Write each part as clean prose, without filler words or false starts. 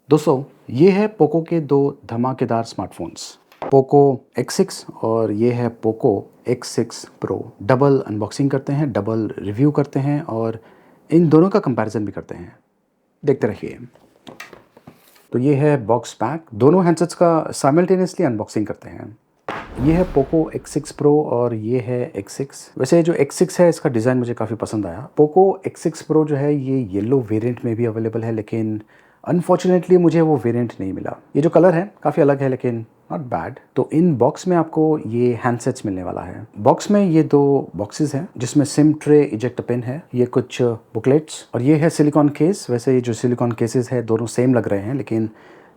दोस्तों, ये है पोको के दो धमाकेदार स्मार्टफोन्स, पोको X6 और ये है Poco X6 pro. Double unboxing करते हैं, डबल रिव्यू करते हैं और इन दोनों का कंपैरिजन भी करते हैं। देखते रहिए। तो ये है बॉक्स पैक, दोनों हैंडसेट्स का साइमल्टेनियसली अनबॉक्सिंग करते हैं। ये है पोको X6 प्रो और ये है X6। वैसे जो X6 है इसका डिज़ाइन मुझे काफ़ी पसंद आया। पोको X6 प्रो जो है ये येलो वेरिएंट में भी अवेलेबल है, लेकिन अनफॉर्चुनेटली मुझे वो वेरिएंट नहीं मिला। ये जो कलर है काफ़ी अलग है लेकिन नॉट बैड। तो इन बॉक्स में आपको ये हैंडसेट्स मिलने वाला है। बॉक्स में ये दो बॉक्सेस हैं जिसमें सिम ट्रे, इजेक्ट पिन है, ये कुछ बुकलेट्स और ये है सिलिकॉन केस। वैसे ये जो सिलिकॉन केसेस है दोनों सेम लग रहे हैं, लेकिन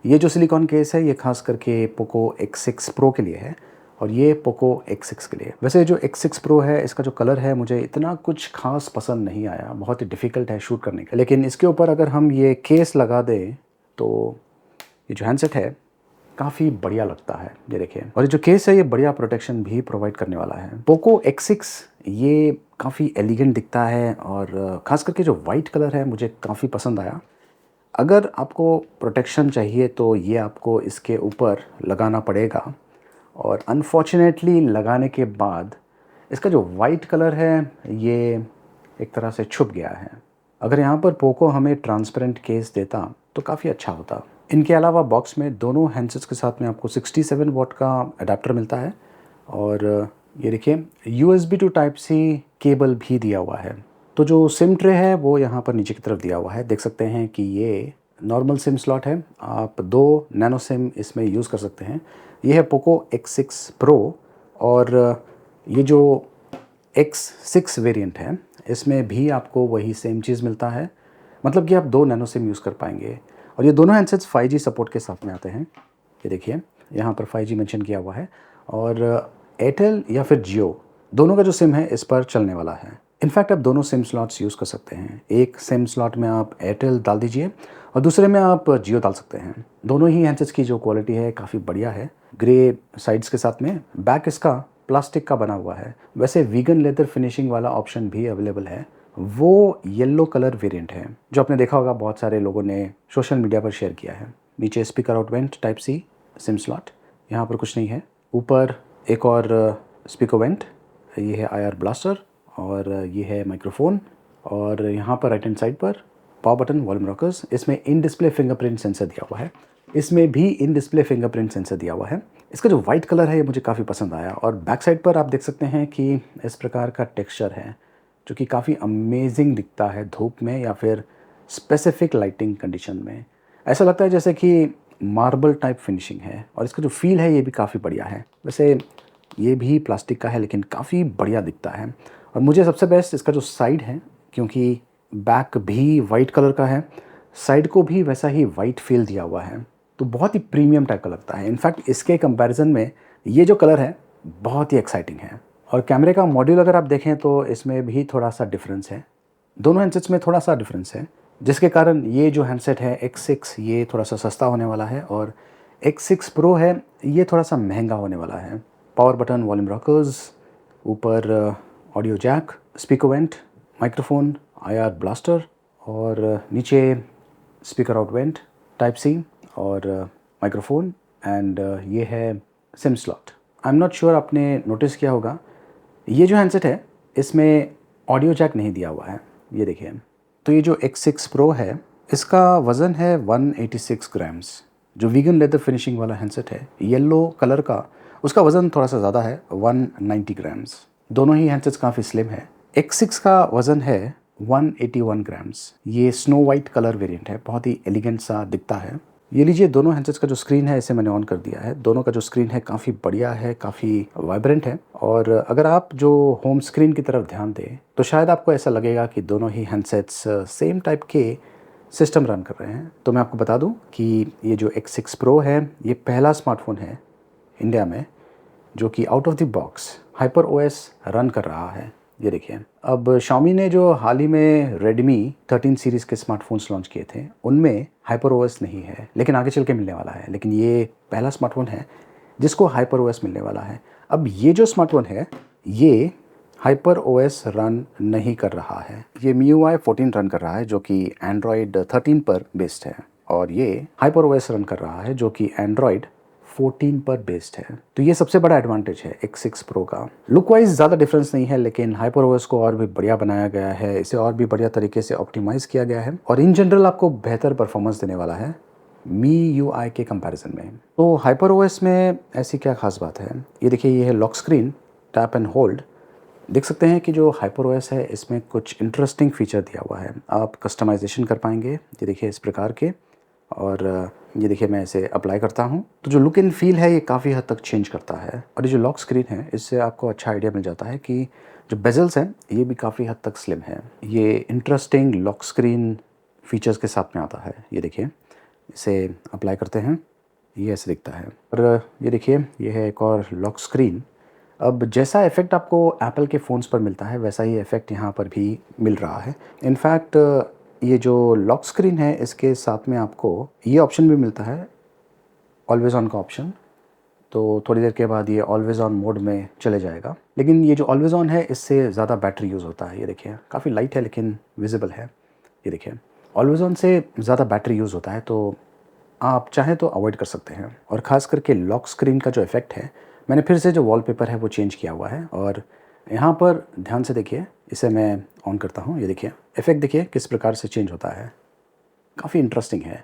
ये जो सिलिकॉन केस है ये खास करके पोको X6 प्रो के लिए है और ये पोको X6 के लिए। वैसे जो X6 प्रो है इसका जो कलर है मुझे इतना कुछ खास पसंद नहीं आया, बहुत ही डिफ़िकल्ट है शूट करने का। लेकिन इसके ऊपर अगर हम ये केस लगा दें तो ये जो हैंडसेट है काफ़ी बढ़िया लगता है। ये देखिए, और ये जो केस है ये बढ़िया प्रोटेक्शन भी प्रोवाइड करने वाला है। पोको X6 ये काफ़ी एलिगेंट दिखता है और ख़ास करके जो वाइट कलर है मुझे काफ़ी पसंद आया। अगर आपको प्रोटेक्शन चाहिए तो ये आपको इसके ऊपर लगाना पड़ेगा और अनफॉर्चुनेटली लगाने के बाद इसका जो वाइट कलर है ये एक तरह से छुप गया है। अगर यहाँ पर पोको हमें ट्रांसपेरेंट केस देता तो काफ़ी अच्छा होता। इनके अलावा बॉक्स में दोनों हैंडसेट्स के साथ में आपको 67 वॉट का अडेप्टर मिलता है और ये देखिए USB to type C cable भी दिया हुआ है। तो जो सिम ट्रे है वो यहाँ पर नीचे की तरफ दिया हुआ है। देख सकते हैं कि ये नॉर्मल सिम स्लॉट है, आप 2 नैनो सिम इसमें यूज़ कर सकते हैं। ये है पोको X6 प्रो और ये जो X6 वेरिएंट है इसमें भी आपको वही सेम चीज़ मिलता है, मतलब कि आप 2 नैनो सिम यूज़ कर पाएंगे। और ये दोनों हैंडसेट्स 5G सपोर्ट के साथ में आते हैं। ये देखिए यहाँ पर 5G मेंशन किया हुआ है और एयरटेल या फिर जियो दोनों का जो सिम है इस पर चलने वाला है। इनफैक्ट आप दोनों सिम स्लॉट्स यूज़ कर सकते हैं। एक सिम स्लॉट में आप एयरटेल डाल दीजिए और दूसरे में आप जियो डाल सकते हैं। दोनों ही हैंडसेट्स की जो क्वालिटी है काफ़ी बढ़िया है। ग्रे साइड्स के साथ में बैक इसका प्लास्टिक का बना हुआ है। वैसे वीगन लेदर फिनिशिंग वाला ऑप्शन भी अवेलेबल है, वो येलो कलर वेरिएंट है जो आपने देखा होगा बहुत सारे लोगों ने सोशल मीडिया पर शेयर किया है। नीचे speaker out vent type C SIM slot, यहाँ पर कुछ नहीं है। ऊपर एक और स्पीकर वेंट, ये है IR ब्लास्टर और ये है माइक्रोफोन और यहाँ पर राइट हैंड साइड पर पावर बटन, वॉल्यूम रॉकर्स। इसमें इन डिस्प्ले फिंगरप्रिंट सेंसर दिया हुआ है, इसमें भी इन डिस्प्ले फिंगरप्रिंट सेंसर दिया हुआ है। इसका जो वाइट कलर है ये मुझे काफ़ी पसंद आया और बैक साइड पर आप देख सकते हैं कि इस प्रकार का टेक्सचर है जो कि काफ़ी अमेजिंग दिखता है धूप में या फिर स्पेसिफिक लाइटिंग कंडीशन में। ऐसा लगता है जैसे कि मार्बल टाइप फिनिशिंग है और इसका जो फील है ये भी काफ़ी बढ़िया है। वैसे ये भी प्लास्टिक का है लेकिन काफ़ी बढ़िया दिखता है। और मुझे सबसे बेस्ट इसका जो साइड है, क्योंकि बैक भी वाइट कलर का है, साइड को भी वैसा ही वाइट फील दिया हुआ है, तो बहुत ही प्रीमियम टाइप का लगता है। इनफैक्ट इसके कंपैरिजन में ये जो कलर है बहुत ही एक्साइटिंग है। और कैमरे का मॉड्यूल अगर आप देखें तो इसमें भी थोड़ा सा डिफरेंस है, दोनों हैंडसेट्स में थोड़ा सा डिफरेंस है, जिसके कारण ये जो हैंडसेट है X6 ये थोड़ा सा सस्ता होने वाला है और X6 प्रो है ये थोड़ा सा महंगा होने वाला है। पावर बटन, वॉल्यूम रॉकर्स, ऊपर audio jack, speaker vent, microphone, IR blaster और नीचे speaker out vent type C और माइक्रोफोन एंड ये है SIM slot. I am not sure आपने नोटिस किया होगा, ये जो हैंडसेट है इसमें ऑडियो जैक नहीं दिया हुआ है। ये देखिए, तो ये जो X6 प्रो है इसका वज़न है 186 ग्राम्स। जो वीगन लेदर फिनिशिंग वाला हैंडसेट है येलो कलर का, उसका वज़न थोड़ा सा ज़्यादा है, 190 ग्राम्स। दोनों ही हैंडसेट्स काफ़ी स्लिम है। X6 का वज़न है 181 ग्राम्स। ये स्नो वाइट कलर वेरिएंट है, बहुत ही एलिगेंट सा दिखता है। ये लीजिए, दोनों हैंडसेट्स का जो स्क्रीन है इसे मैंने ऑन कर दिया है। दोनों का जो स्क्रीन है काफ़ी बढ़िया है, काफ़ी वाइब्रेंट है और अगर आप जो होम स्क्रीन की तरफ ध्यान दें तो शायद आपको ऐसा लगेगा कि दोनों ही हैंडसेट्स सेम टाइप के सिस्टम रन कर रहे हैं। तो मैं आपको बता दूं कि ये जो X6 प्रो है ये पहला स्मार्टफोन है इंडिया में जो कि out of the box HyperOS run कर रहा है। ये देखिए, अब Xiaomi ने जो हाल ही में Redmi 13 सीरीज़ के स्मार्टफोन्स लॉन्च किए थे उनमें HyperOS नहीं है, लेकिन आगे चल के मिलने वाला है। लेकिन ये पहला स्मार्टफोन है जिसको HyperOS मिलने वाला है। अब ये जो स्मार्टफोन है ये HyperOS रन नहीं कर रहा है, ये MIUI 14 रन कर रहा है जो कि Android 13 पर बेस्ड है। और ये HyperOS रन कर रहा है जो कि एंड्रॉयड 14 पर बेस्ड है। तो ये सबसे बड़ा एडवांटेज है X6 Pro का। लुक वाइज ज़्यादा डिफरेंस नहीं है, लेकिन HyperOS को और भी बढ़िया बनाया गया है, इसे और भी बढ़िया तरीके से ऑप्टिमाइज़ किया गया है और इन जनरल आपको बेहतर परफॉर्मेंस देने वाला है MIUI के कंपैरिजन में। तो HyperOS में ऐसी क्या खास बात है, ये देखिए, ये है lock screen, tap and hold. देख सकते हैं कि जो HyperOS है इसमें कुछ इंटरेस्टिंग फीचर दिया हुआ है। आप कस्टमाइजेशन कर पाएंगे, ये देखिए इस प्रकार के, और ये देखिए मैं इसे अप्लाई करता हूँ तो जो लुक एंड फील है ये काफ़ी हद तक चेंज करता है। और ये जो लॉक स्क्रीन है इससे आपको अच्छा आइडिया मिल जाता है कि जो बेजल्स हैं ये भी काफ़ी हद तक स्लिम है। ये इंटरेस्टिंग लॉक स्क्रीन फीचर्स के साथ में आता है। ये देखिए, इसे अप्लाई करते हैं, ये ऐसे दिखता है। और ये देखिए, ये है एक और लॉक स्क्रीन। अब जैसा इफ़ेक्ट आपको एप्पल के फ़ोन्स पर मिलता है वैसा ही इफ़ेक्ट यहाँ पर भी मिल रहा है। इनफैक्ट ये जो लॉक स्क्रीन है इसके साथ में आपको ये ऑप्शन भी मिलता है, ऑलवेज़ ऑन का ऑप्शन। तो थोड़ी देर के बाद ये ऑलवेज़ ऑन मोड में चले जाएगा। लेकिन ये जो ऑलवेज़ ऑन है इससे ज़्यादा बैटरी यूज़ होता है। ये देखिए, काफ़ी लाइट है लेकिन विजिबल है। ये देखिए, ऑलवेज़ ऑन से ज़्यादा बैटरी यूज़ होता है, तो आप चाहें तो अवॉइड कर सकते हैं। और ख़ास करके लॉक स्क्रीन का जो इफ़ेक्ट है, मैंने फिर से जो वॉलपेपर है वो चेंज किया हुआ है और यहाँ पर ध्यान से देखिए, इसे मैं ऑन करता हूँ। ये देखिए, इफ़ेक्ट देखिए किस प्रकार से चेंज होता है, काफ़ी इंटरेस्टिंग है।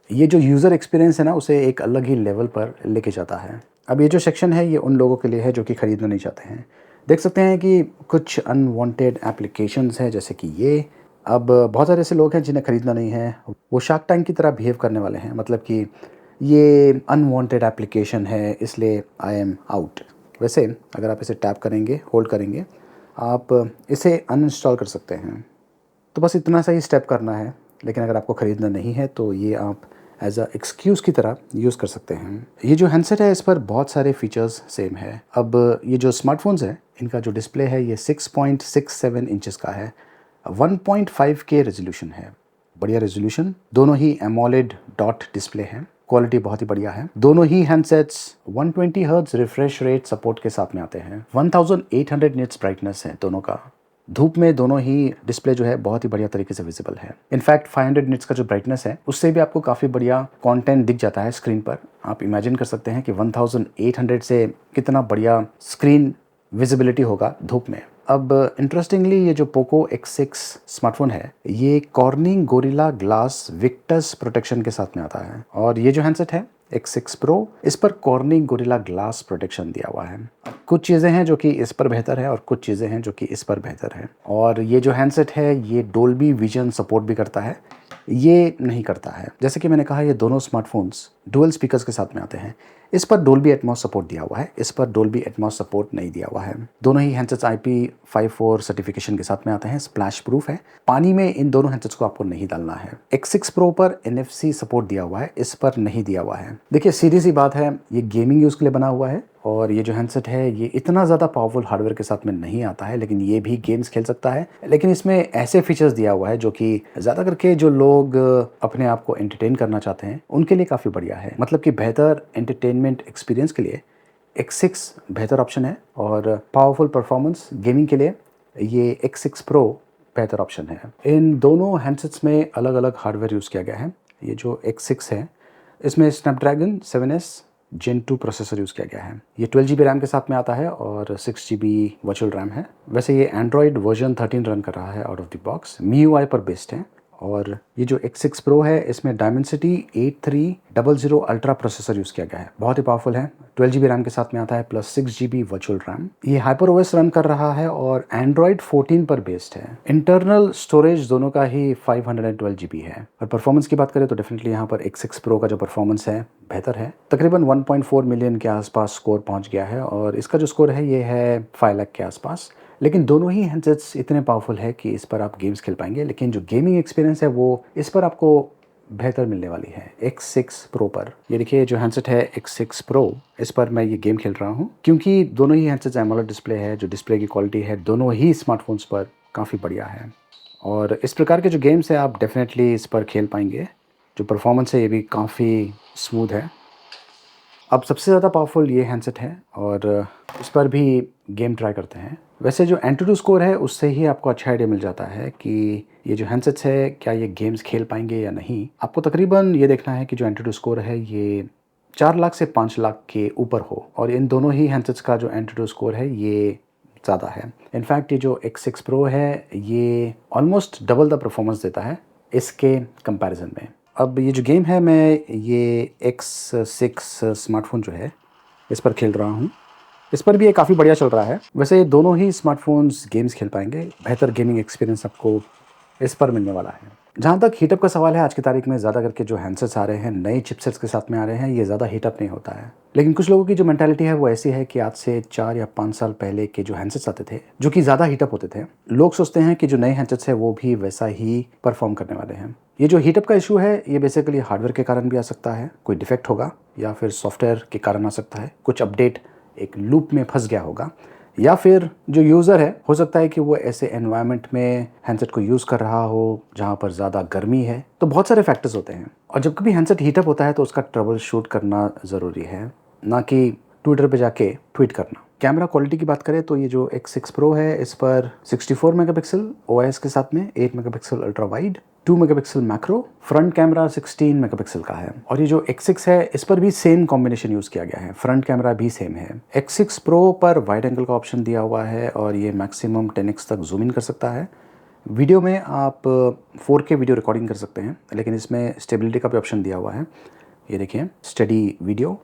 ये जो यूज़र एक्सपीरियंस है ना, उसे एक अलग ही लेवल पर लेके जाता है। अब ये जो सेक्शन है ये उन लोगों के लिए है जो कि ख़रीदना नहीं चाहते हैं। देख सकते हैं कि कुछ अनवांटेड एप्लीकेशंस हैं जैसे कि ये। अब बहुत सारे ऐसे लोग हैं जिन्हें ख़रीदना नहीं है, वो शार्क टैंक की तरह बिहेव करने वाले हैं, मतलब कि ये अनवांटेड एप्लीकेशन है इसलिए आई एम आउट। वैसे अगर आप इसे टैप करेंगे, होल्ड करेंगे, आप इसे अनइंस्टॉल कर सकते हैं। तो बस इतना सा ही स्टेप करना है। लेकिन अगर आपको ख़रीदना नहीं है तो ये आप एज अ एक्सक्यूज़ की तरह यूज़ कर सकते हैं। ये जो हैंडसेट है इस पर बहुत सारे फीचर्स सेम है। अब ये जो स्मार्टफोन्स हैं इनका जो डिस्प्ले है ये 6.67 इंचेस का है, 1.5K रेजोल्यूशन है, बढ़िया रेजोल्यूशन। दोनों ही एमोलेड डॉट डिस्प्ले हैं, क्वालिटी बहुत ही बढ़िया है। दोनों ही handsets 120 hertz refresh rate support के साथ में आते हैं। 1800 निट्स ब्राइटनेस है दोनों का। धूप में दोनों ही डिस्प्ले जो है बहुत ही बढ़िया तरीके से विजिबल है। इनफैक्ट 500 निट्स का जो ब्राइटनेस है उससे भी आपको काफ़ी बढ़िया कंटेंट दिख जाता है स्क्रीन पर। आप इमेजिन कर सकते हैं कि 1800 से कितना बढ़िया स्क्रीन विजिबिलिटी होगा धूप में। अब इंटरेस्टिंगली ये जो पोको X6 स्मार्टफोन है ये cornering gorilla glass Victus protection के साथ में आता है। और ये जो हैंडसेट है X6 Pro, इस पर कॉर्निंग गोरिल्ला ग्लास प्रोटेक्शन दिया हुआ है। कुछ चीज़ें हैं जो कि इस पर बेहतर है और कुछ चीज़ें हैं जो कि इस पर बेहतर है। और ये जो हैंडसेट है ये डोल्बी विजन सपोर्ट भी करता है, ये नहीं करता है। जैसे कि मैंने कहा ये दोनों स्मार्टफोन्स डुअल स्पीकर्स के साथ में आते हैं। इस पर डोल्बी एटमॉस सपोर्ट दिया हुआ है, इस पर डोल्बी एटमॉस सपोर्ट नहीं दिया हुआ है। दोनों ही हैंडसेट्स IP54 सर्टिफिकेशन के साथ में आते हैं, स्प्लैश प्रूफ है। पानी में इन दोनों हैंडसेट्स को आपको नहीं डालना है। X6 Pro पर NFC सपोर्ट दिया हुआ है, इस पर नहीं दिया हुआ है। देखिए सीधी सी बात है, ये गेमिंग यूज़ के लिए बना हुआ है और ये जो हैंडसेट है ये इतना ज़्यादा पावरफुल हार्डवेयर के साथ में नहीं आता है, लेकिन ये भी गेम्स खेल सकता है। लेकिन इसमें ऐसे फीचर्स दिया हुआ है जो कि ज़्यादा करके जो लोग अपने आप को एंटरटेन करना चाहते हैं उनके लिए काफ़ी बढ़िया है। मतलब कि बेहतर एंटरटेनमेंट एक्सपीरियंस के लिए X6 बेहतर ऑप्शन है और पावरफुल परफॉर्मेंस गेमिंग के लिए ये X6 Pro बेहतर ऑप्शन है। इन दोनों हैंडसेट्स में अलग अलग हार्डवेयर यूज़ किया गया है। ये जो X6 है इसमें Snapdragon 7S Gen 2 processor use किया गया है। ये 12GB रैम के साथ में आता है और 6GB वर्चुअल रैम है। वैसे ये एंड्रॉयड वर्जन 13 रन कर रहा है out of the box, MIUI पर बेस्ड है। और ये जो X6 Pro है इसमें Dimensity 8300 अल्ट्रा प्रोसेसर यूज़ किया गया है, बहुत ही पावरफुल है। 12GB रैम के साथ में आता है प्लस 6GB वर्चुअल रैम। ये HyperOS रन कर रहा है और Android 14 पर बेस्ड है। इंटरनल स्टोरेज दोनों का ही 512GB है। और परफॉर्मेंस की बात करें तो डेफिनेटली यहाँ पर X6 Pro का जो परफॉर्मेंस है बेहतर है। तकरीबन 1.4 मिलियन के आसपास स्कोर पहुँच गया है और इसका जो स्कोर है ये है 5 लाख के आसपास। लेकिन दोनों ही हैंडसेट्स इतने पावरफुल है कि इस पर आप गेम्स खेल पाएंगे, लेकिन जो गेमिंग एक्सपीरियंस है वो इस पर आपको बेहतर मिलने वाली है X6 Pro पर। ये देखिए जो हैंडसेट है X6 Pro, इस पर मैं ये गेम खेल रहा हूँ क्योंकि दोनों ही हैंडसेट्स एमोलेड डिस्प्ले है। जो डिस्प्ले की क्वालिटी है दोनों ही स्मार्टफोन्स पर काफ़ी बढ़िया है और इस प्रकार के जो गेम्स हैं आप डेफिनेटली इस पर खेल पाएंगे। जो परफॉर्मेंस है ये भी काफ़ी स्मूथ है। अब सबसे ज़्यादा पावरफुल ये हैंडसेट है और इस पर भी गेम ट्राई करते हैं। वैसे जो एंटूटू स्कोर है उससे ही आपको अच्छा आइडिया मिल जाता है कि ये जो हैंडसेट्स है क्या ये गेम्स खेल पाएंगे या नहीं। आपको तकरीबन ये देखना है कि जो एंट्री स्कोर है ये 4 लाख से 5 लाख के ऊपर हो, और इन दोनों ही हैंडसेट्स का जो एंट्री स्कोर है ये ज़्यादा है। इनफैक्ट ये जो X6 Pro है ये ऑलमोस्ट डबल द परफॉर्मेंस देता है इसके कंपैरिजन में। अब ये जो गेम है, मैं ये X6 स्मार्टफोन जो है इस पर खेल रहा हूँ। इस पर भी ये काफ़ी बढ़िया चल रहा है। वैसे ये दोनों ही स्मार्टफोन्स गेम्स खेल पाएंगे, बेहतर गेमिंग एक्सपीरियंस आपको इस पर मिलने वाला है। जहाँ तक हीटअप का सवाल है, आज की तारीख में ज़्यादा करके जो हैंडसेट्स आ रहे हैं नए चिपसेट्स के साथ में आ रहे हैं, ये ज़्यादा हीटअप नहीं होता है। लेकिन कुछ लोगों की जो मेंटालिटी है वो ऐसी है कि आज से 4 या 5 साल पहले के जो हैंडसेट्स आते थे जो कि ज़्यादा हीटअप होते थे, लोग सोचते हैं कि जो नए हैंडसेट्स है वो भी वैसा ही परफॉर्म करने वाले हैं। ये जो हीटअप का इशू है ये बेसिकली हार्डवेयर के कारण भी आ सकता है, कोई डिफेक्ट होगा, या फिर सॉफ्टवेयर के कारण आ सकता है, कुछ अपडेट एक लूप में फंस गया होगा, या फिर जो यूज़र है हो सकता है कि वो ऐसे एनवायरनमेंट में हैंडसेट को यूज़ कर रहा हो जहाँ पर ज़्यादा गर्मी है। तो बहुत सारे फैक्टर्स होते हैं, और जब कभी हैंडसेट हीटअप होता है तो उसका ट्रबल शूट करना ज़रूरी है, ना कि ट्विटर पे जाके ट्वीट करना। कैमरा क्वालिटी की बात करें तो ये जो X6 Pro है इस पर 64 मेगापिक्सल OIS के साथ में, 8 megapixel ultra wide, 2 megapixel macro, front camera 16 megapixel का है। और ये जो X6 है इस पर भी सेम कॉम्बिनेशन यूज़ किया गया है, फ्रंट कैमरा भी सेम है। X6 Pro पर वाइड एंगल का ऑप्शन दिया हुआ है और ये मैक्सिमम 10x तक जूम इन कर सकता है। वीडियो में आप 4K वीडियो रिकॉर्डिंग कर सकते हैं, लेकिन इसमें स्टेबिलिटी का भी ऑप्शन दिया हुआ है। ये देखिए स्टडी वीडियो,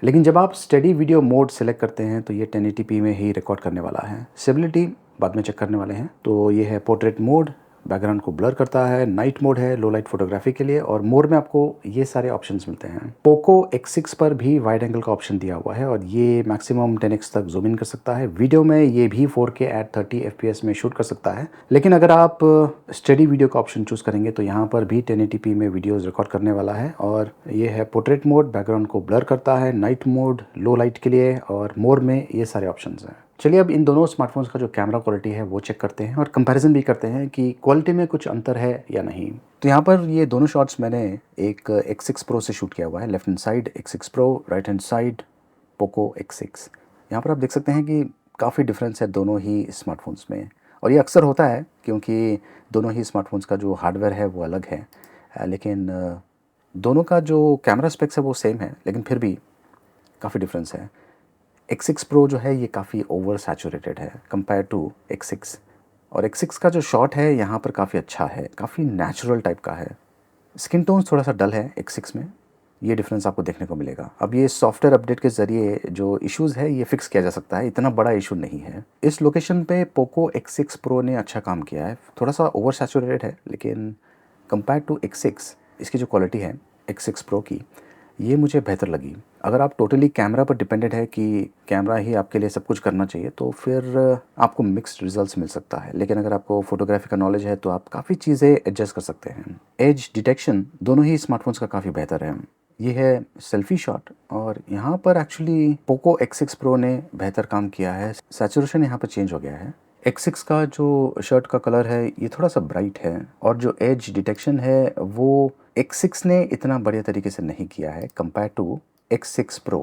लेकिन जब आप स्टडी वीडियो मोड सेलेक्ट करते हैं तो ये 1080p में ही रिकॉर्ड करने वाला है। स्टेबिलिटी बाद में चेक करने वाले हैं। तो ये है पोर्ट्रेट मोड, बैकग्राउंड को ब्लर करता है, नाइट मोड है लो लाइट फोटोग्राफी के लिए, और मोर में आपको ये सारे ऑप्शंस मिलते हैं। पोको X6 पर भी वाइड एंगल का ऑप्शन दिया हुआ है और ये मैक्सिमम 10x तक जूम इन कर सकता है। वीडियो में ये भी 4K एट 30 FPS में शूट कर सकता है, लेकिन अगर आप स्टडी वीडियो का ऑप्शन चूज़ करेंगे तो यहाँ पर भी 1080p में वीडियोज़ रिकॉर्ड करने वाला है। और ये है पोर्ट्रेट मोड, बैकग्राउंड को ब्लर करता है, नाइट मोड लो लाइट के लिए, और मोर में ये सारे ऑप्शन हैं। चलिए अब इन दोनों स्मार्टफोन्स का जो कैमरा क्वालिटी है वो चेक करते हैं और कंपैरिजन भी करते हैं कि क्वालिटी में कुछ अंतर है या नहीं। तो यहाँ पर ये दोनों शॉट्स मैंने एक X6 Pro से शूट किया हुआ है। Left hand side X6 Pro, right hand side Poco X6। यहाँ पर आप देख सकते हैं कि काफ़ी डिफरेंस है दोनों ही स्मार्टफोन्स में, और ये अक्सर होता है क्योंकि दोनों ही स्मार्टफोन्स का जो हार्डवेयर है वो अलग है। लेकिन दोनों का जो कैमरा स्पेक्स है वो सेम है, लेकिन फिर भी काफ़ी डिफरेंस है। X6 Pro जो है ये काफ़ी ओवर सैचुरेटेड है कंपेयर टू X6, और X6 का जो शॉट है यहाँ पर काफ़ी अच्छा है, काफ़ी नेचुरल टाइप का है। स्किन टोन थोड़ा सा डल है X6 में, ये डिफरेंस आपको देखने को मिलेगा। अब ये सॉफ्टवेयर अपडेट के ज़रिए जो इश्यूज़ है ये फिक्स किया जा सकता है, इतना बड़ा इशू नहीं है। इस लोकेशन पे पोको X6 Pro ने अच्छा काम किया है, थोड़ा सा ओवर सैचुरेटेड है, लेकिन कंपेयर टू X6 इसकी जो क्वालिटी है X6 Pro की ये मुझे बेहतर लगी। अगर आप टोटली कैमरा पर डिपेंडेंट है कि कैमरा ही आपके लिए सब कुछ करना चाहिए तो फिर आपको मिक्स्ड रिजल्ट्स मिल सकता है, लेकिन अगर आपको फोटोग्राफी का नॉलेज है तो आप काफ़ी चीज़ें एडजस्ट कर सकते हैं। एज डिटेक्शन दोनों ही स्मार्टफोन्स का काफ़ी बेहतर है। ये है सेल्फी शॉट, और यहाँ पर एक्चुअली पोको X6 Pro ने बेहतर काम किया है, सैचुरेशन यहाँ पर चेंज हो गया है। X6 का जो शर्ट का कलर है ये थोड़ा सा ब्राइट है, और जो एज डिटेक्शन है वो X6 ने इतना बढ़िया तरीके से नहीं किया है कंपेयर टू X6 Pro।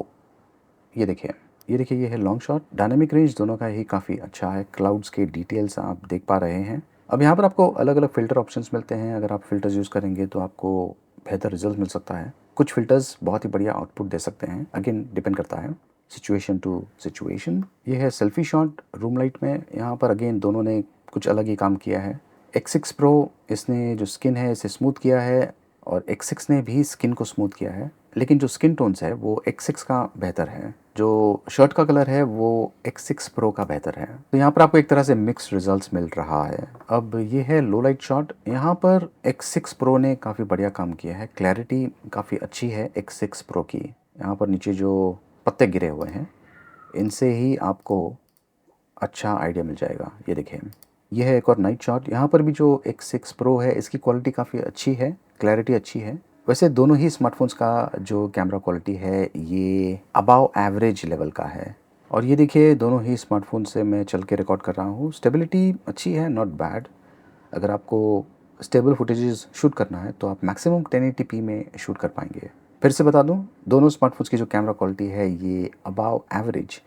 ये देखिए, ये है लॉन्ग शॉट, डायनामिक रेंज दोनों का ही काफ़ी अच्छा है, क्लाउड्स के डिटेल्स आप देख पा रहे हैं। अब यहाँ पर आपको अलग अलग फ़िल्टर ऑप्शंस मिलते हैं, अगर आप फ़िल्टर्स यूज़ करेंगे तो आपको बेहतर रिजल्ट मिल सकता है। कुछ फ़िल्टर्स बहुत ही बढ़िया आउटपुट दे सकते हैं, अगेन डिपेंड करता है सिचुएशन टू सिचुएशन। ये है सेल्फी शॉट रूम लाइट में, यहाँ पर अगेन दोनों ने कुछ अलग ही काम किया है। X6 Pro इसने जो स्किन है इसे स्मूथ किया है, और X6 ने भी स्किन को स्मूथ किया है, लेकिन जो स्किन टोन्स है वो X6 का बेहतर है। जो शर्ट का कलर है वो X6 Pro का बेहतर है। तो यहाँ पर आपको एक तरह से मिक्स्ड रिजल्ट्स मिल रहा है। अब ये है लो लाइट शॉट, यहाँ पर X6 Pro ने काफ़ी बढ़िया काम किया है, क्लैरिटी काफ़ी अच्छी है X6 Pro की। यहाँ पर नीचे जो पत्ते गिरे हुए हैं इनसे ही आपको अच्छा आइडिया मिल जाएगा। ये देखिए, ये है एक और नाइट शॉट, यहाँ पर भी जो X6 Pro है इसकी क्वालिटी काफ़ी अच्छी है, क्लैरिटी अच्छी है। वैसे दोनों ही स्मार्टफोन्स का जो कैमरा क्वालिटी है ये अबाव एवरेज लेवल का है। और ये देखिए दोनों ही स्मार्टफोन से मैं चल के रिकॉर्ड कर रहा हूँ, स्टेबिलिटी अच्छी है, नॉट बैड। अगर आपको स्टेबल फुटेजेस शूट करना है तो आप मैक्सिमम 1080p में शूट कर पाएंगे। फिर से बता दूं, दोनों स्मार्टफोन्स की जो कैमरा क्वालिटी है ये अबाव एवरेज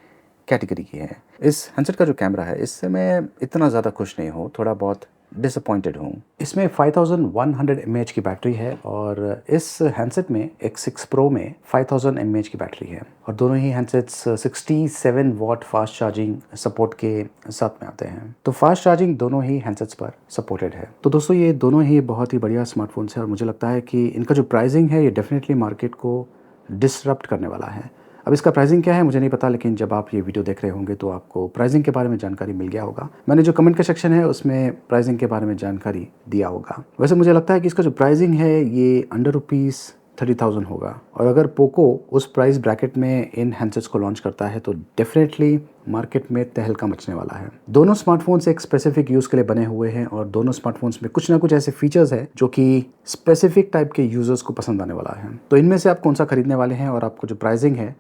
कैटेगरी की है। इस हैंडसेट का जो कैमरा है इससे मैं इतना ज़्यादा खुश नहीं हूँ, थोड़ा बहुत डिसअपॉइंटेड हूँ। इसमें 5100 mAh की बैटरी है और इस हैंडसेट में X6 Pro में 5000 mAh की बैटरी है और दोनों ही handsets 67 watt fast charging support के साथ में आते हैं। तो फास्ट चार्जिंग दोनों ही हैंडसेट्स पर सपोर्टेड है। तो दोस्तों ये दोनों ही बहुत ही बढ़िया स्मार्टफोन्स हैं और मुझे लगता है कि इनका जो प्राइसिंग है ये डेफिनेटली मार्केट को डिसरप्ट करने वाला है। अब इसका प्राइसिंग क्या है मुझे नहीं पता, लेकिन जब आप ये वीडियो देख रहे होंगे तो आपको प्राइसिंग के बारे में जानकारी मिल गया होगा। मैंने जो कमेंट का सेक्शन है उसमें प्राइसिंग के बारे में जानकारी दिया होगा। वैसे मुझे लगता है कि इसका जो प्राइसिंग है ये अंडर रुपीज़ 30,000 होगा और अगर पोको उस प्राइस ब्रैकेट में इन हैंडसेट्स को लॉन्च करता है तो डेफिनेटली मार्केट में तहलका मचने वाला है। दोनों स्मार्टफोन्स एक स्पेसिफिक यूज़ के लिए बने हुए हैं और दोनों स्मार्टफोन्स में कुछ ना कुछ ऐसे फीचर्स हैं जो कि स्पेसिफिक टाइप के यूज़र्स को पसंद आने वाला है। तो इनमें से आप कौन सा खरीदने वाले हैं और आपको जो प्राइसिंग है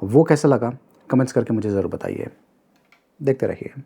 वो कैसा लगा, कमेंट्स करके मुझे ज़रूर बताइए। देखते रहिए।